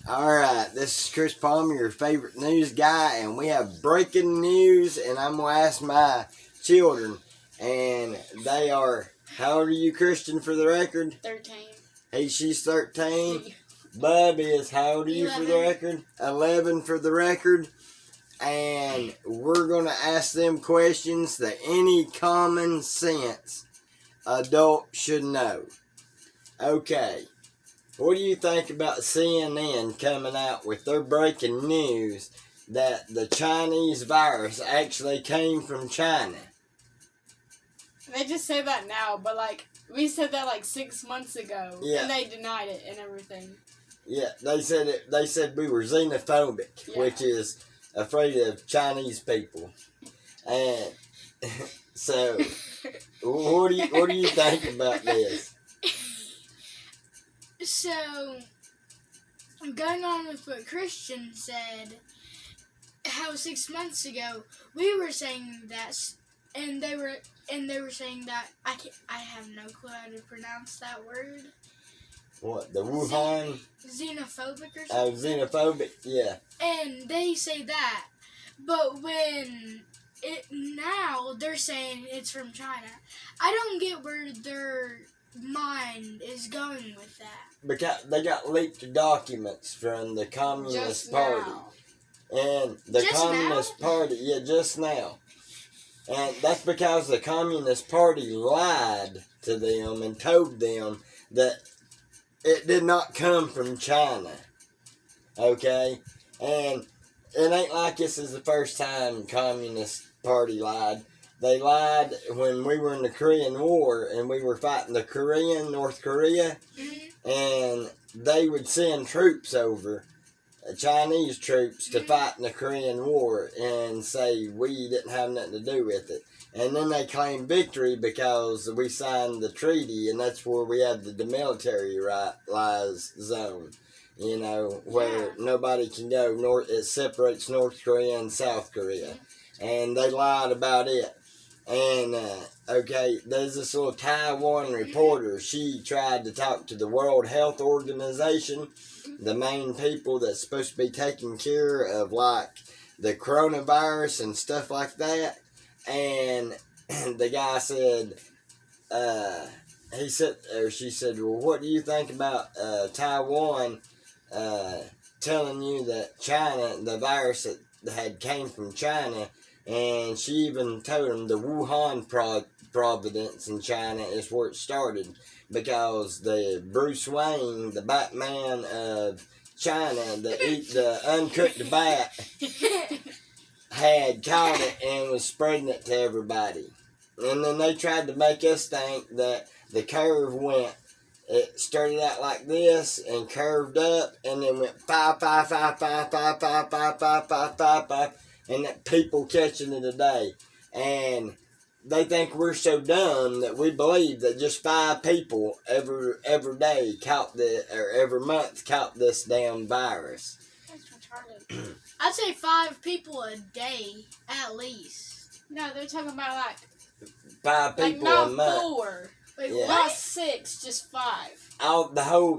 Alright, this is Chris Palmer, your favorite news guy, and we have breaking news, and I'm going to ask my children, and they are, how old are you, Christian, for the record? 13. She's 13. Bub is, how old are you 11. for the record? 11 for the record. And we're going to ask them questions that any common sense adult should know. Okay. What do you think about CNN coming out with their breaking news that the Chinese virus actually came from China? They just say that now, but we said that 6 months ago, and they denied it and everything. Yeah, they said it. They said we were xenophobic, which is afraid of Chinese people. And so, what do you think about this? So, going on with what Christian said, how 6 months ago we were saying that, and they were saying that I have no clue how to pronounce that word. What, the Wuhan? Xenophobic or something? Oh, xenophobic, yeah. And they say that, but now they're saying it's from China. I don't get where their mind is going with that. Because they got leaked documents from the Communist Party. And the Communist Party, just now. And that's because the Communist Party lied to them and told them that it did not come from China. Okay? And it ain't like this is the first time Communist Party lied. They lied when we were in the Korean War and we were fighting North Korea. And they would send troops over, Chinese troops, to fight in the Korean War and say we didn't have nothing to do with it. And then they claimed victory because we signed the treaty, and that's where we have the demilitarized zone, where nobody can go. It separates North Korea and South Korea. And they lied about it. And, there's this little Taiwan reporter. She tried to talk to the World Health Organization, the main people that's supposed to be taking care of, the coronavirus and stuff like that. And the guy said, she said, well, what do you think about Taiwan telling you that China, the virus that had came from China? And she even told him the Wuhan province in China is where it started, because the Bruce Wayne, the Batman of China, the uncooked bat, had caught it and was spreading it to everybody. And then they tried to make us think that the curve it started out like this and curved up and then went 5, 5, 5, 5, 5, 5, 5, 5, 5, 5, 5, and that people catching it a day. And they think we're so dumb that we believe that just 5 people every day every month caught this damn virus. That's retarded. I'd say 5 people a day, at least. No, they're talking about 5 people a month. Not 4. Not 6, just 5.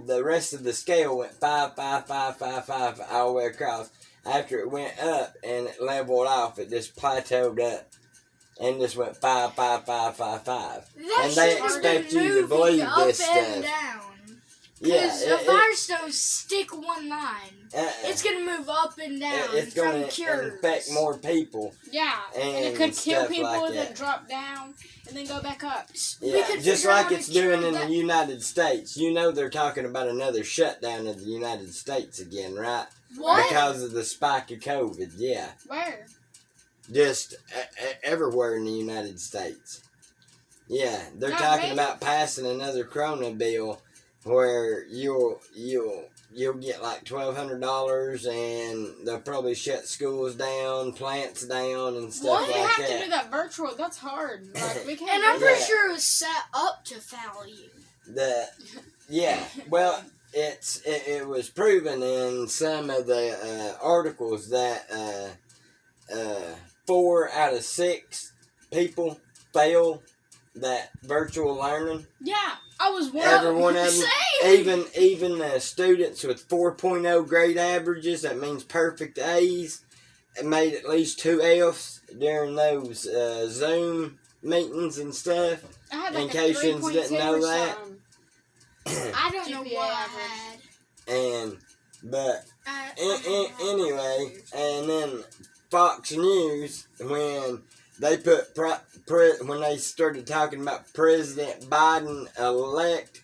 The rest of the scale went 5, 5, 5, 5, 5 all the way across. After it went up and it leveled off, it just plateaued up and just went 5, 5, 5, 5, 5. And they expect you to believe this stuff. Up and down. Because a virus don't stick one line. It's going to move up and down. It's going to infect more people. Yeah, and it could kill people, then drop down, and then go back up. Yeah, just like it's doing in the United States. You know they're talking about another shutdown of the United States again, right? What? Because of the spike of COVID, yeah. Where? Just everywhere in the United States. Yeah, they're talking about passing another Corona bill where you'll get $1,200 and they'll probably shut schools down, plants down, and stuff like that. Well, you have to do that virtual. That's hard. We can't. And I'm pretty sure it was set up to foul you. Well, it was proven in some of the articles that 4 out of 6 people fail that virtual learning. Yeah. I was one Every of one of them. Even students with 4.0 grade averages, that means perfect A's, made at least 2 F's during those Zoom meetings and stuff. I had in case you didn't know that. I don't know what I had. Anyway, and then Fox News, when they when they started talking about President Biden elect,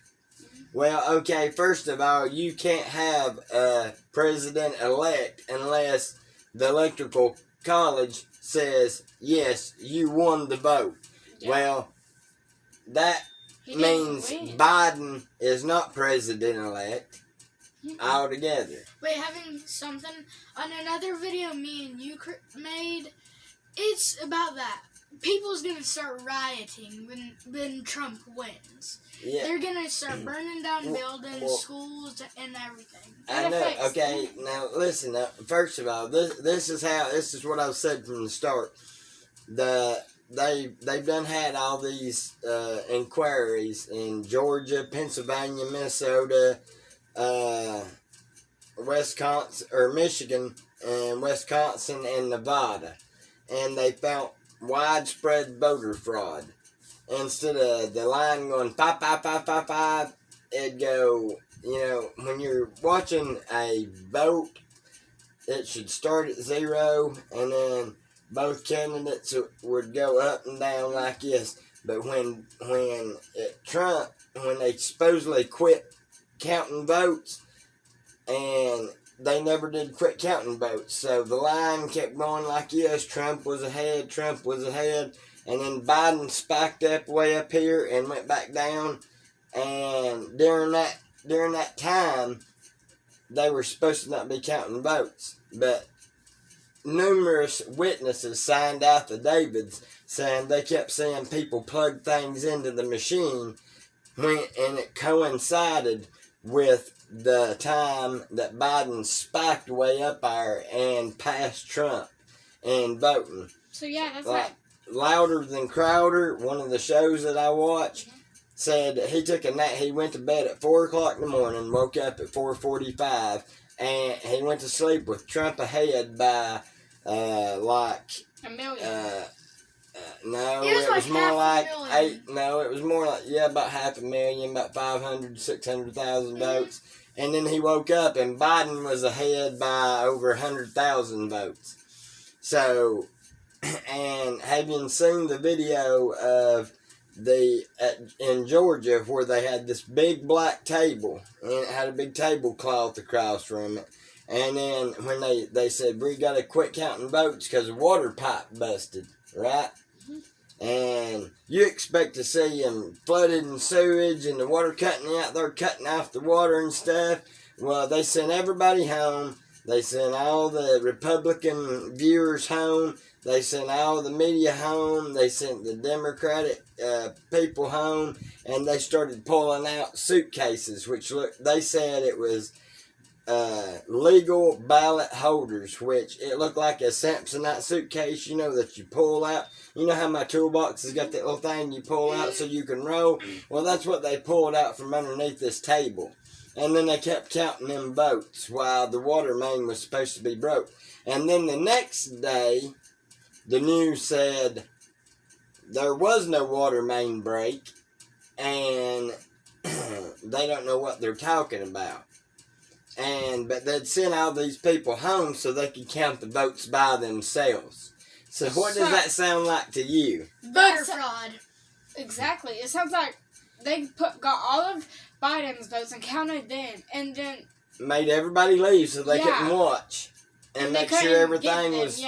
well, okay, first of all, you can't have a president elect unless the electoral college says, yes, you won the vote. Yeah. Well, that means Biden is not president elect altogether. Wait, having something on another video me and you made, it's about that. People's gonna start rioting when Trump wins. Yeah. They're gonna start burning down buildings, schools, and everything. I know. Okay, now listen. First of all, this is what I've said from the start. They've done had all these inquiries in Georgia, Pennsylvania, Minnesota, Wisconsin or Michigan, and Wisconsin and Nevada, and they found widespread voter fraud. Instead of the line going 5, 5, 5, 5, 5, it'd go, when you're watching a vote, it should start at 0, and then both candidates would go up and down like this. But when Trump, when they supposedly quit counting votes, and they never did quit counting votes, so the line kept going like this. Trump was ahead, and then Biden spiked up way up here and went back down. And during that time, they were supposed to not be counting votes, but numerous witnesses signed affidavits saying they kept seeing people plug things into the machine and it coincided with the time that Biden spiked way up there and passed Trump in voting. So yeah, that's like Louder Than Crowder, one of the shows that I watch, said he took a nap. He went to bed at 4 o'clock in the morning, woke up at 4:45, and he went to sleep with Trump ahead by like a million. No, it was more like 8. No, it was more like about 500,000, about 500,000 to 600,000 votes. And then he woke up and Biden was ahead by over 100,000 votes. So, and have you seen the video of in Georgia where they had this big black table and it had a big tablecloth across from it? And then when they said, we got to quit counting votes because the water pipe busted, right? And you expect to see them flooded in sewage and the water cutting out there, cutting off the water and stuff. Well, they sent everybody home. They sent all the Republican viewers home. They sent all the media home. They sent the Democratic people home. And they started pulling out suitcases, which they said it was legal ballot holders, which it looked like a Samsonite suitcase, that you pull out. You know how my toolbox has got that little thing you pull out so you can roll? Well, that's what they pulled out from underneath this table. And then they kept counting them votes while the water main was supposed to be broke. And then the next day, the news said there was no water main break and they don't know what they're talking about. But they'd send all these people home so they could count the votes by themselves. So what does that sound like to you? Voter fraud. Exactly. It sounds like they got all of Biden's votes and counted them, and then made everybody leave so they couldn't watch and make sure everything was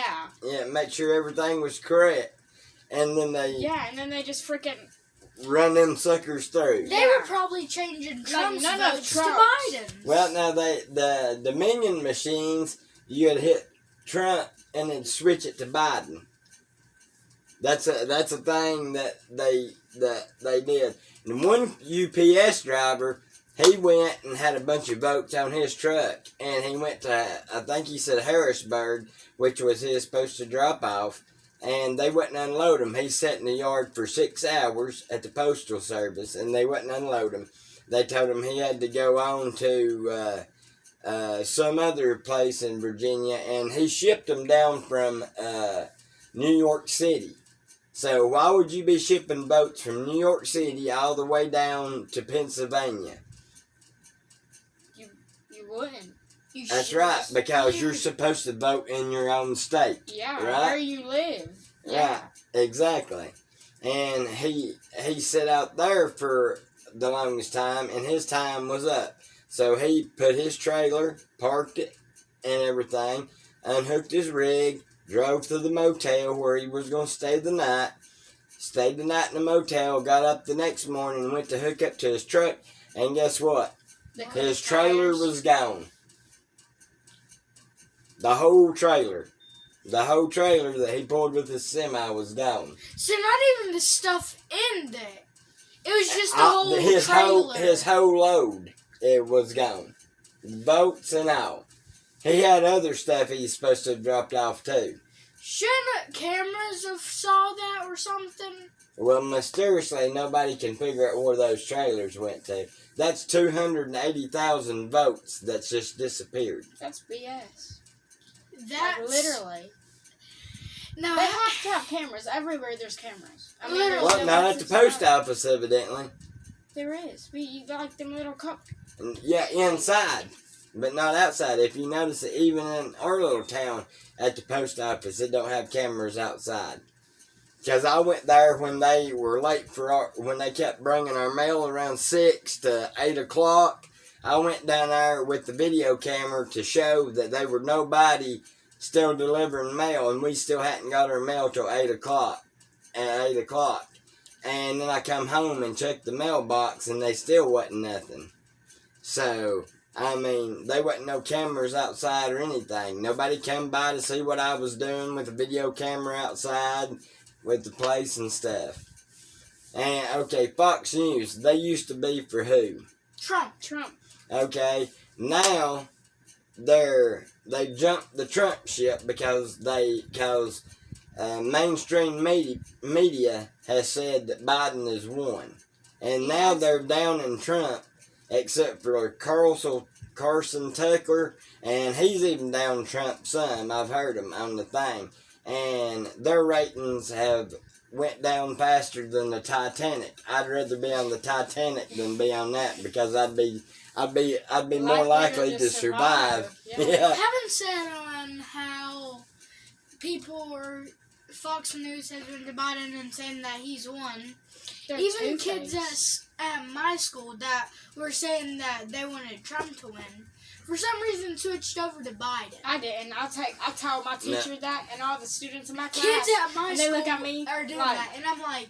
make sure everything was correct. And then they just freaking run them suckers through. They were probably changing Trump's votes to Biden. Well, now the Dominion machines, you had hit Trump and then switch it to Biden. That's a thing that they did. And one UPS driver, he went and had a bunch of votes on his truck, and he went to, I think he said Harrisburg, which was his supposed to drop off, and they wouldn't unload them. He sat in the yard for 6 hours at the Postal Service, and they wouldn't unload him. They told him he had to go on to some other place in Virginia, and he shipped them down from New York City. So why would you be shipping boats from New York City all the way down to Pennsylvania? You wouldn't. That's right, because you're supposed to vote in your own state. Yeah, right? Where you live. Yeah, exactly. And he sat out there for the longest time, and his time was up. So he put his trailer, parked it, and everything, unhooked his rig, drove to the motel where he was going to stay the night, stayed the night in the motel, got up the next morning, went to hook up to his truck, and guess what? His trailer was gone. The whole trailer that he pulled with his semi was gone. So not even the stuff in there. It was just the whole trailer. His whole load, it was gone. Boats and all. He had other stuff he's supposed to have dropped off too. Shouldn't cameras have saw that or something? Well, mysteriously, nobody can figure out where those trailers went to. That's 280,000 votes that's just disappeared. That's BS. That's like, literally. No, they have to have cameras everywhere. There's cameras. I mean, Literally. Well, not at the post office, evidently. There is. You like them little cups. Yeah, inside, but not outside. If you notice it, even in our little town, at the post office, it don't have cameras outside. Because I went there when they were late when they kept bringing our mail around 6 to 8 o'clock. I went down there with the video camera to show that there were nobody still delivering mail, and we still hadn't got our mail till 8 o'clock. At 8 o'clock. And then I come home and checked the mailbox, and they still wasn't nothing. So, I mean, there wasn't no cameras outside or anything. Nobody come by to see what I was doing with the video camera outside with the place and stuff. And, okay, Fox News, they used to be for who? Trump. Okay, now they jumped the Trump ship because mainstream media has said that Biden has won. And now they're down in Trump, except for Carson Tucker, and he's even down Trump some. I've heard him on the thing. And their ratings have went down faster than the Titanic. I'd rather be on the Titanic than be on that, because I'd be more likely to survive. Yeah. Haven't said on how Fox News has been debating and saying that he's won. Even kids at my school that were saying that they wanted Trump to win, for some reason switched over to Biden. I didn't. I tell my teacher that, and all the students in my class. Kids at my school they look at me are doing like, that, and I'm like,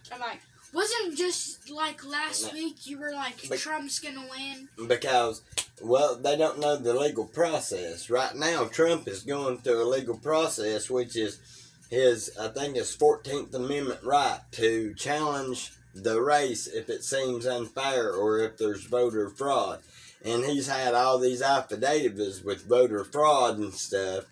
wasn't just like last week you were like, Trump's gonna win? Because, well, they don't know the legal process. Right now, Trump is going through a legal process, which is his 14th Amendment right to challenge the race if it seems unfair or if there's voter fraud. And he's had all these affidavits with voter fraud and stuff,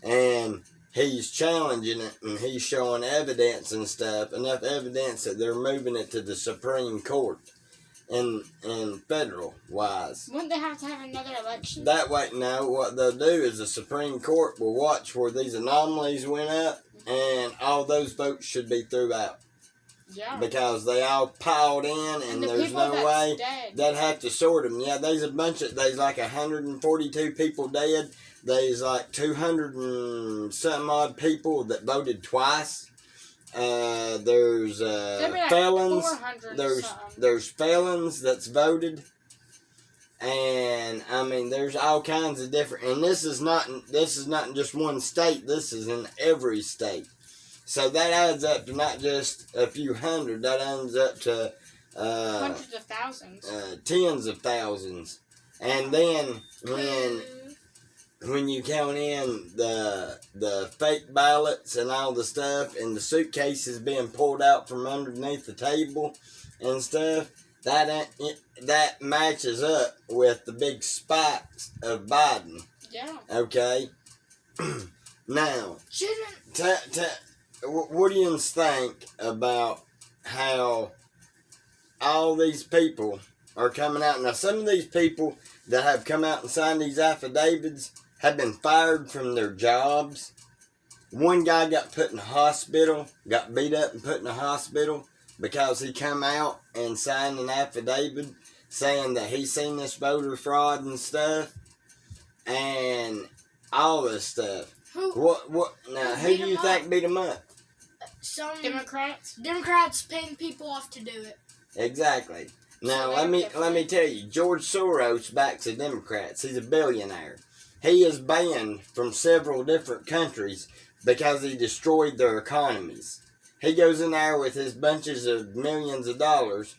and he's challenging it, and he's showing evidence and stuff, enough evidence that they're moving it to the Supreme Court in federal wise. Wouldn't they have to have another election? That way, no, what they'll do is the Supreme Court will watch where these anomalies went up, and all those votes should be threw out. Yeah. Because they all piled in, and there's no way they'd have to sort them. Yeah, there's like 142 people dead. There's like 200 and some odd people that voted twice. There's felons. There's felons that's voted. And I mean, there's all kinds of different. And this is not in just one state. This is in every state. So that adds up to not just a few hundred. That adds up to hundreds of thousands, tens of thousands. And then when you count in the fake ballots and all the stuff, and the suitcases being pulled out from underneath the table and stuff, that matches up with the big spikes of Biden. Yeah. Okay. Now, what do you think about how all these people are coming out? Now, some of these people that have come out and signed these affidavits have been fired from their jobs. One guy got put in the hospital, got beat up and put in the hospital because he come out and signed an affidavit saying that he seen this voter fraud and stuff and all this stuff. Who do you think beat him up? Some Democrats. Democrats paying people off to do it. Exactly. Now let me tell you, George Soros backs the Democrats. He's a billionaire. He is banned from several different countries because he destroyed their economies. He goes in there with his bunches of millions of dollars,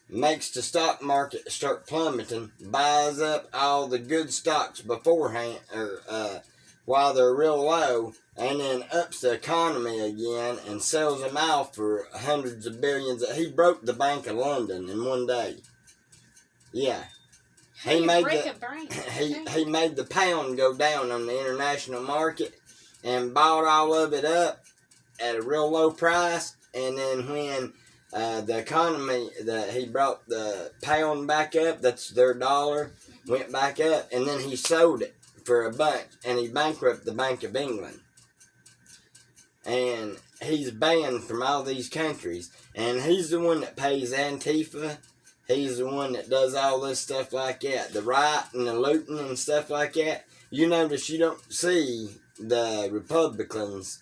makes the stock market start plummeting, buys up all the good stocks beforehand, or while they're real low, and then ups the economy again and sells them out for hundreds of billions. He broke the Bank of London in one day. Yeah. He made the pound go down on the international market and bought all of it up at a real low price. And then when the economy, he brought the pound back up, that's their dollar, went back up, and then he sold it for a bunch, and he bankrupted the Bank of England. And he's banned from all these countries. And he's the one that pays Antifa. He's the one that does all this stuff like that. The riot and the looting and stuff like that. You notice you don't see the Republicans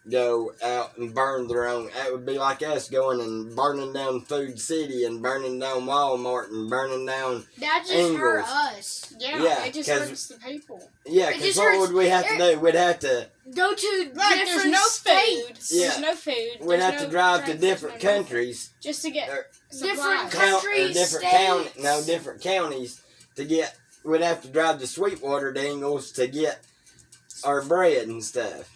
go out and burn their own. That would be like us going and burning down Food City and burning down Walmart and burning down That just Ingles. hurt us. Yeah, it just hurts the people. Yeah, because what would we have to do? We'd have to go to there's different no states. Food. There's no food. We'd have to drive to different countries. Just to get different different counties to get. We'd have to drive to Sweetwater to Ingles to get our bread and stuff.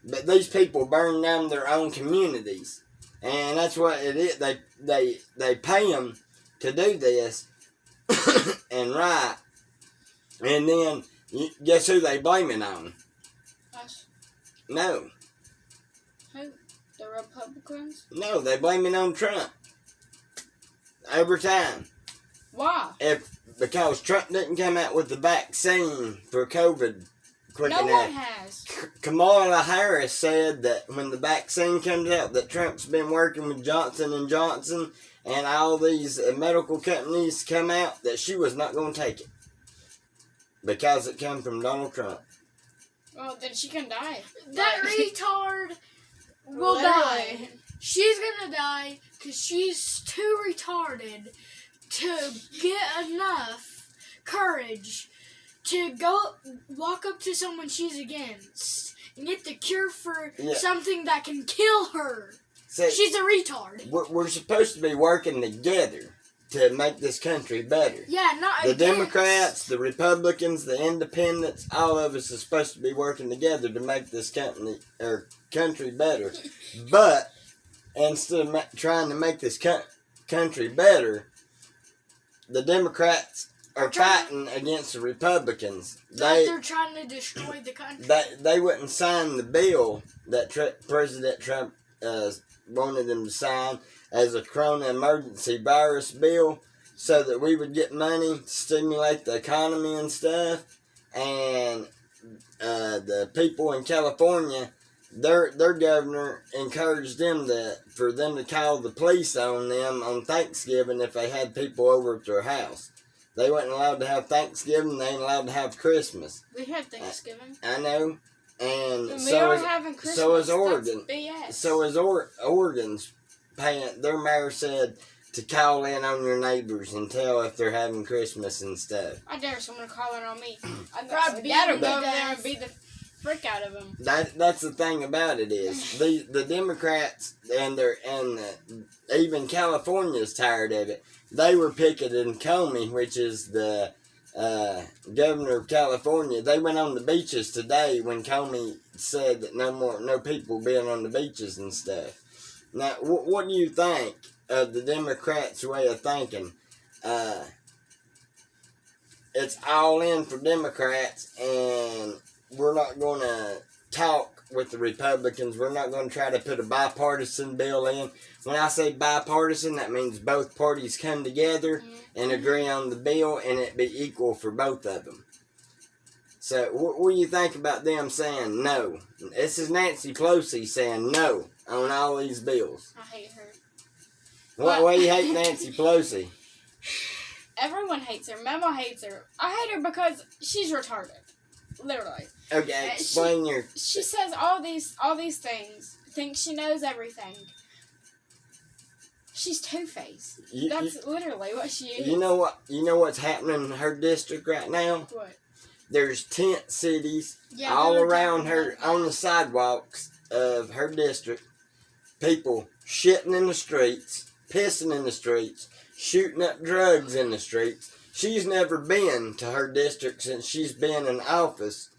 But these people burn down their own communities, and that's what it is. They pay them to do this and riot, and then guess who they blame it on? Us. No. Who? The Republicans? No, they blame it on Trump. Every time. Why? Because Trump didn't come out with the vaccine for COVID quick enough. No one has. Kamala Harris said that when the vaccine comes out, that Trump's been working with Johnson & Johnson and all these medical companies come out, that she was not going to take it. Because it came from Donald Trump. Well, then she can die. That retard will die. She's gonna die because she's too retarded to get enough courage to go walk up to someone she's against and get the cure for something that can kill her. See, she's a retard. We're supposed to be working together to make this country better. Yeah, not the Democrats, the Republicans, the Independents, all of us are supposed to be working together to make this country better. But instead of trying to make this country better, the Democrats are fighting against the Republicans. They're trying to destroy the country. They wouldn't sign the bill that President Trump wanted them to sign as a corona emergency virus bill so that we would get money to stimulate the economy and stuff. And the people in California, their governor encouraged them for them to call the police on them on Thanksgiving if they had people over at their house. They weren't allowed to have Thanksgiving. They ain't allowed to have Christmas. We have Thanksgiving. I know. And we are having Christmas. So is Oregon. That's BS. So is Oregon's paying. Their mayor said to call in on your neighbors and tell if they're having Christmas and stuff. I dare someone to call in on me. I'd go over there and beat the frick out of them. That's the thing about it is the Democrats and even California's tired of it. They were picketing Comey, which is the governor of California. They went on the beaches today when Comey said that no people being on the beaches and stuff. Now, what do you think of the Democrats' way of thinking? It's all in for Democrats, and we're not going to talk with the Republicans. We're not going to try to put a bipartisan bill in. When I say bipartisan, that means both parties come together and agree on the bill, and it be equal for both of them. So, what do you think about them saying no? This is Nancy Pelosi saying no on all these bills. I hate her. Why do you hate Nancy Pelosi? Everyone hates her. Memo hates her. I hate her because she's retarded. Literally. Okay, explain She says all these things. Thinks she knows everything. She's two-faced. That's literally what she is. You know what's happening in her district right now? What? There's tent cities all around her on the sidewalks of her district. People shitting in the streets, pissing in the streets, shooting up drugs in the streets. She's never been to her district since she's been in office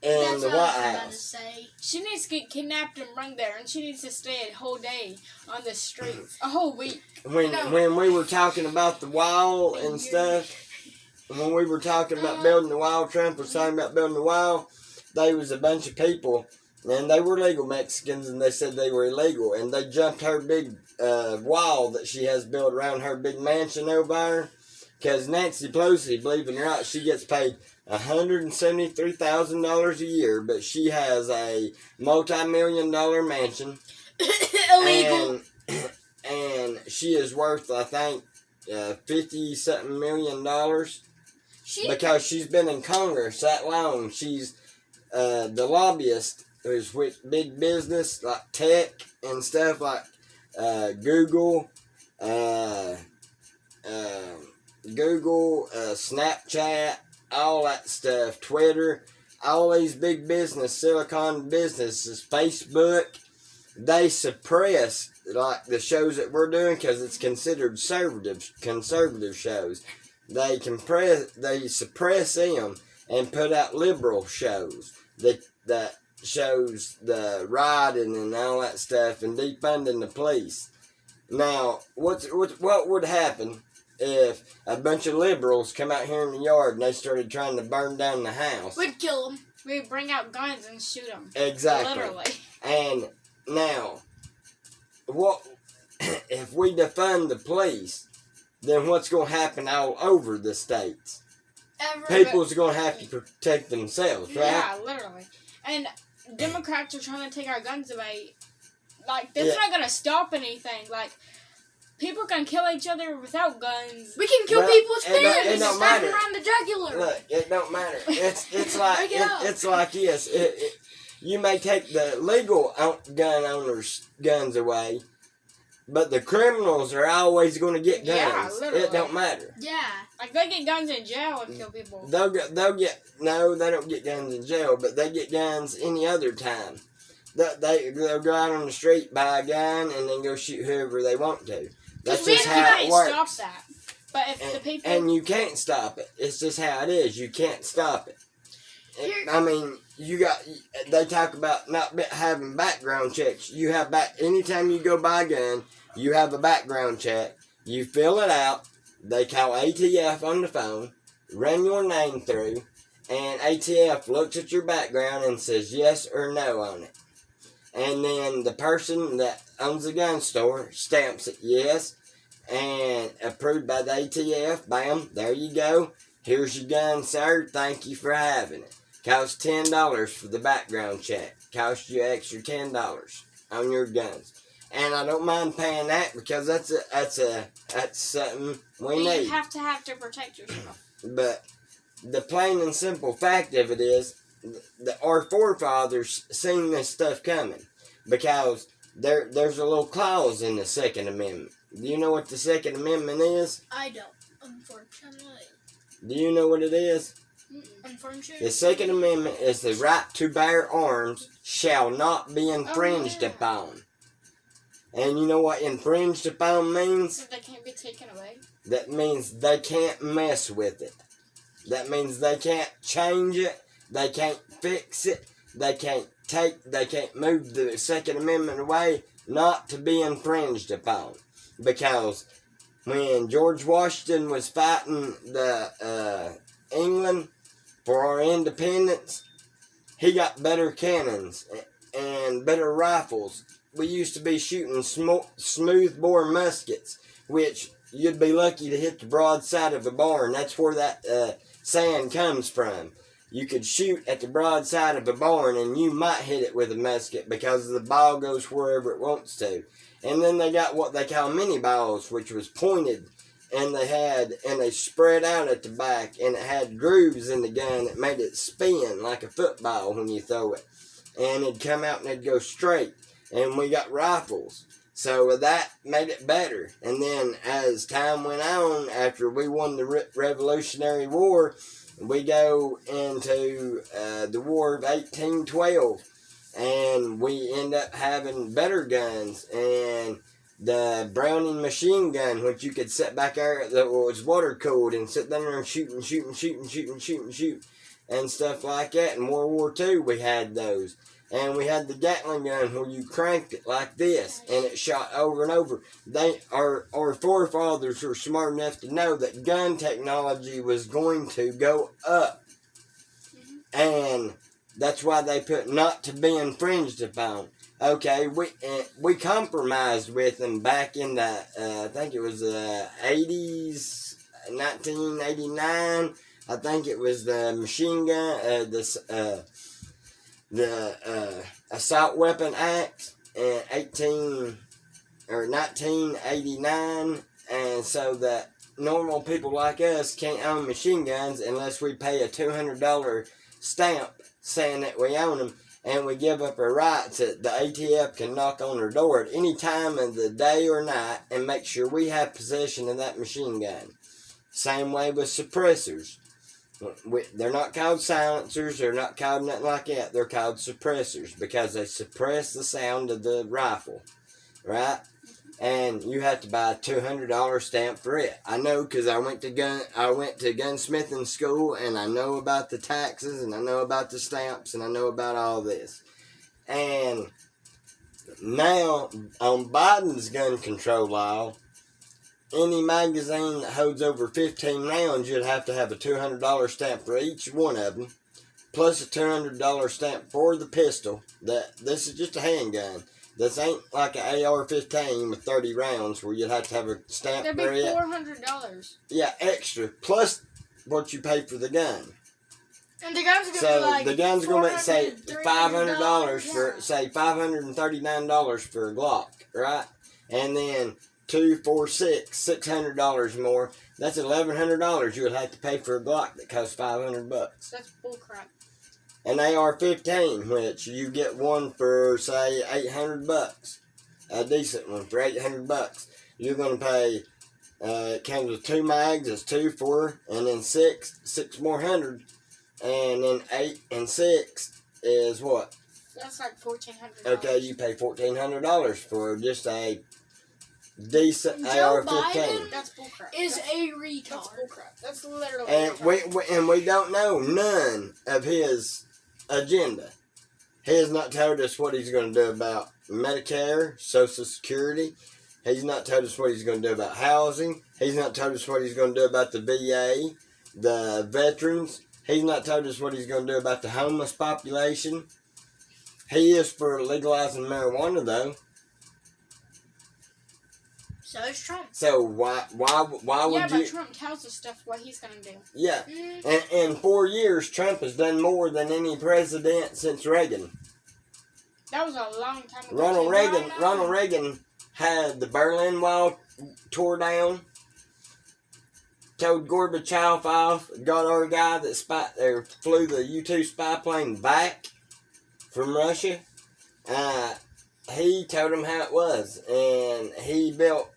in the White House. She needs to get kidnapped and run there, and she needs to stay a whole day on the streets, a whole week. When we were talking about the wall and stuff, when we were talking about building the wall, Trump was talking about building the wall, there was a bunch of people, and they were legal Mexicans, and they said they were illegal, and they jumped her big wall that she has built around her big mansion over there, because Nancy Pelosi, believe it or not, she gets paid $173,000 a year, but she has a multi-million-dollar mansion. Illegal. And she is worth, I think, $50-something million. Because she's been in Congress that long. She's the lobbyist who's with big business like tech and stuff like Google, Snapchat, all that stuff, Twitter, all these big business, Silicon businesses, Facebook. They suppress like the shows that we're doing because it's considered conservative shows. They suppress them and put out liberal shows that shows the rioting and all that stuff and defunding the police. Now, what would happen if a bunch of liberals come out here in the yard and they started trying to burn down the house? We'd kill them. We'd bring out guns and shoot them. Exactly. Literally. And now, what if we defund the police? Then what's going to happen all over the states? People's going to have to protect themselves, right? Yeah, literally. And Democrats are trying to take our guns away. Like, that's not going to stop anything. Like, people can kill each other without guns. We can kill people's parents and smack them around the jugular. Look, it don't matter. It's like it's like this. You may take the legal gun owners' guns away, but the criminals are always going to get guns. Yeah, literally. It don't matter. Yeah. Like, they get guns in jail and kill people. No, they don't get guns in jail, but they get guns any other time. They'll go out on the street, buy a gun, and then go shoot whoever they want to. That's just how it works. You can't stop that. But if the people... And you can't stop it. It's just how it is. You can't stop it. I mean, they talk about not having background checks. You have anytime you go buy a gun, you have a background check. You fill it out. They call ATF on the phone, run your name through, and ATF looks at your background and says yes or no on it. And then the person that owns the gun store stamps it yes and approved by the ATF. Bam, there you go. Here's your gun, sir. Thank you for having it. Costs $10 for the background check. Costs you extra $10 on your guns. And I don't mind paying that because that's something we need. You have to protect yourself. But the plain and simple fact of it is, our forefathers seen this stuff coming because there's a little clause in the Second Amendment. Do you know what the Second Amendment is? I don't, unfortunately. Do you know what it is? Unfortunately. The Second Amendment is the right to bear arms shall not be infringed upon. And you know what infringed upon means? So they can't be taken away. That means they can't mess with it. That means they can't change it. They can't fix it. They can't move the Second Amendment away not to be infringed upon. Because when George Washington was fighting the England for our independence, he got better cannons and better rifles. We used to be shooting smooth bore muskets, which you'd be lucky to hit the broadside of a barn. That's where that saying comes from. You could shoot at the broadside of a barn and you might hit it with a musket because the ball goes wherever it wants to. And then they got what they call mini balls, which was pointed, and they spread out at the back, and it had grooves in the gun that made it spin like a football when you throw it. And it'd come out and it'd go straight. And we got rifles. So that made it better. And then as time went on, after we won the Revolutionary War, we go into the War of 1812. And we end up having better guns. And the Browning machine gun, which you could sit back there that was water cooled and sit there and shoot. And stuff like that. In World War II, we had those. And we had the Gatling gun where you cranked it like this and it shot over and over. Our forefathers were smart enough to know that gun technology was going to go up. And that's why they put not to be infringed upon. Okay, we compromised with them back in the, I think it was the 80s, 1989. I think it was the machine gun, the Assault Weapon Act in 1989, and so that normal people like us can't own machine guns unless we pay a $200 stamp saying that we own them, and we give up our rights that the ATF can knock on our door at any time of the day or night and make sure we have possession of that machine gun. Same way with suppressors. They're not called silencers, they're not called nothing like that, they're called suppressors because they suppress the sound of the rifle, right? And you have to buy a $200 stamp for it. I know because I went to gunsmithing school, and I know about the taxes, and I know about the stamps, and I know about all this. And now, on Biden's gun control law, any magazine that holds over 15 rounds, you'd have to have a $200 stamp for each one of them, plus a $200 stamp for the pistol. This is just a handgun. This ain't like an AR-15 with 30 rounds where you'd have to have a stamp for it. That'd be $400. Yeah, extra, plus what you pay for the gun. And the gun's gonna be like the gun's going to say $500 for, yeah. say $539 for a Glock, right? And then 2, 4, 6, $600 more. That's $1,100 you would have to pay for a Glock that costs $500. That's bullcrap. An AR-15, which you get one for say $800, a decent one for $800. You're going to pay. It comes with 2 mags. It's 2, 4, and then 6 more hundred, and then 8 and 6 is what? That's like $1,400. Okay, you pay $1,400 for just a decent Joe AR-15. Biden That's bullcrap. Is a That's retard. bullcrap. That's literally And bullcrap. we don't know none of his agenda. He has not told us what he's going to do about Medicare, Social Security. He's not told us what he's going to do about housing. He's not told us what he's going to do about the VA, the veterans. He's not told us what he's going to do about the homeless population. He is for legalizing marijuana, though. So is Trump. So why would Yeah, you? but Trump tells us stuff what he's gonna do. Yeah, and in 4 years, Trump has done more than any president since Reagan. That was a long time ago. Ronald Reagan had the Berlin Wall tore down, told Gorbachev off, got our guy that flew the U-2 spy plane back from Russia. He told him how it was, and he built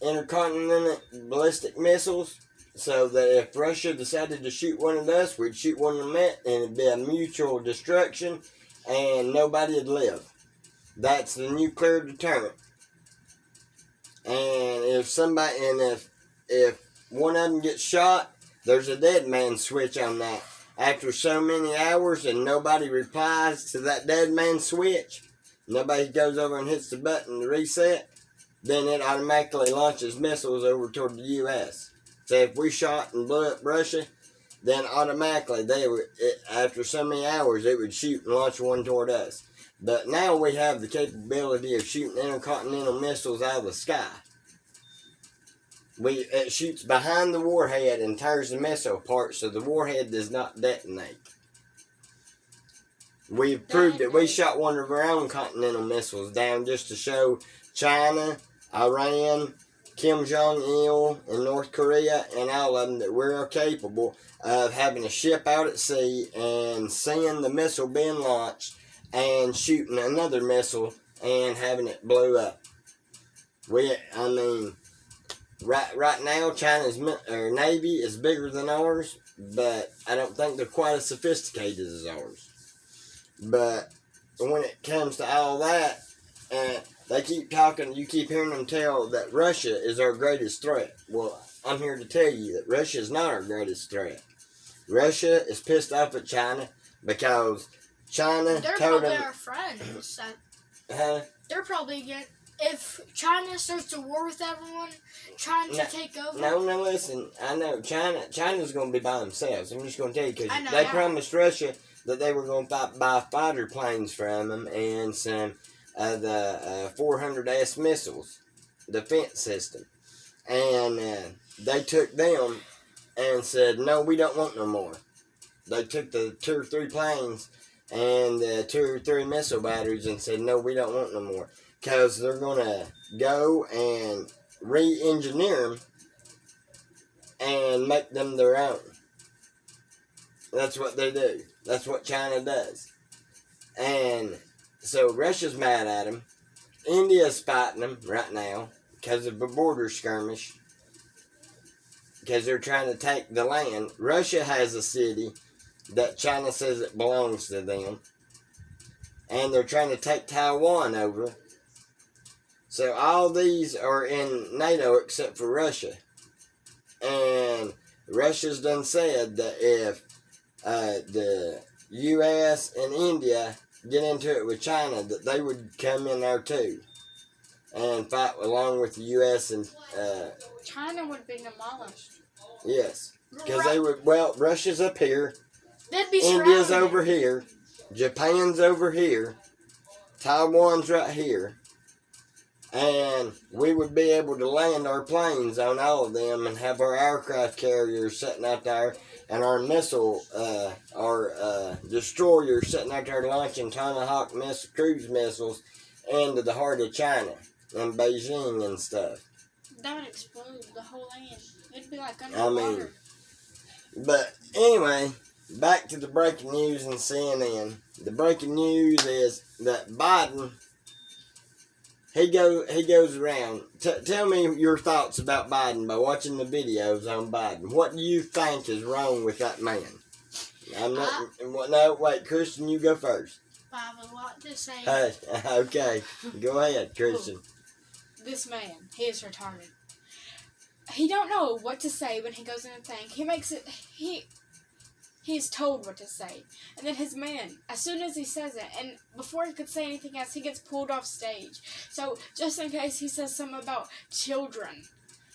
intercontinental ballistic missiles so that if Russia decided to shoot one at us, we'd shoot one of them, and it'd be a mutual destruction, and nobody would live. That's the nuclear deterrent. And if one of them gets shot, there's a dead man switch on that. After so many hours and nobody replies to that dead man switch, nobody goes over and hits the button to reset, then it automatically launches missiles over toward the U.S. So if we shot and blew up Russia, then automatically after so many hours, it would shoot and launch one toward us. But now we have the capability of shooting intercontinental missiles out of the sky. It shoots behind the warhead and tears the missile apart, so the warhead does not detonate. We've proved it. We shot one of our own continental missiles down just to show China, Iran, Kim Jong-il, and North Korea, and all of them that we're capable of having a ship out at sea and seeing the missile being launched and shooting another missile and having it blow up. Right now, China's Navy is bigger than ours, but I don't think they're quite as sophisticated as ours. But when it comes to all that, they keep talking, you keep hearing them tell that Russia is our greatest threat. Well, I'm here to tell you that Russia is not our greatest threat. Russia is pissed off at China because China They're told probably them... our friends. Huh? They're probably if China starts a war with everyone, trying to take over. No, listen. I know China's going to be by themselves. I'm just going to tell you because they promised Russia that they were going to buy fighter planes from them and some of the 400S missiles, defense system. And they took them and said, no, we don't want no more. They took the 2 or 3 planes and the 2 or 3 missile batteries and said, no, we don't want no more. Because they're going to go and re-engineer them and make them their own. That's what they do. That's what China does. And so Russia's mad at them. India's fighting them right now because of a border skirmish. Because they're trying to take the land. Russia has a city that China says it belongs to them. And they're trying to take Taiwan over. So all these are in NATO except for Russia. And Russia's done said that if the U.S. and India get into it with China, that they would come in there too and fight along with the U.S. and... China would be demolished. Yes. Because they would... Well, Russia's up here. They'd be India's surrounded. over here. Japan's over here. Taiwan's right here. And we would be able to land our planes on all of them and have our aircraft carriers sitting out there and our our destroyers sitting out there launching Tomahawk cruise missiles into the heart of China and Beijing and stuff. That would explode the whole land. It'd be like underwater. But anyway, back to the breaking news and CNN. The breaking news is that Biden... He goes around. Tell me your thoughts about Biden by watching the videos on Biden. What do you think is wrong with that man? I'm not. No, wait, Christian, you go first. I have a lot to say. Okay, go ahead, Christian. This man, he is retarded. He don't know what to say when he goes in a thing. He makes it. He's told what to say. And then his man, as soon as he says it, and before he could say anything else, he gets pulled off stage. So, just in case he says something about children,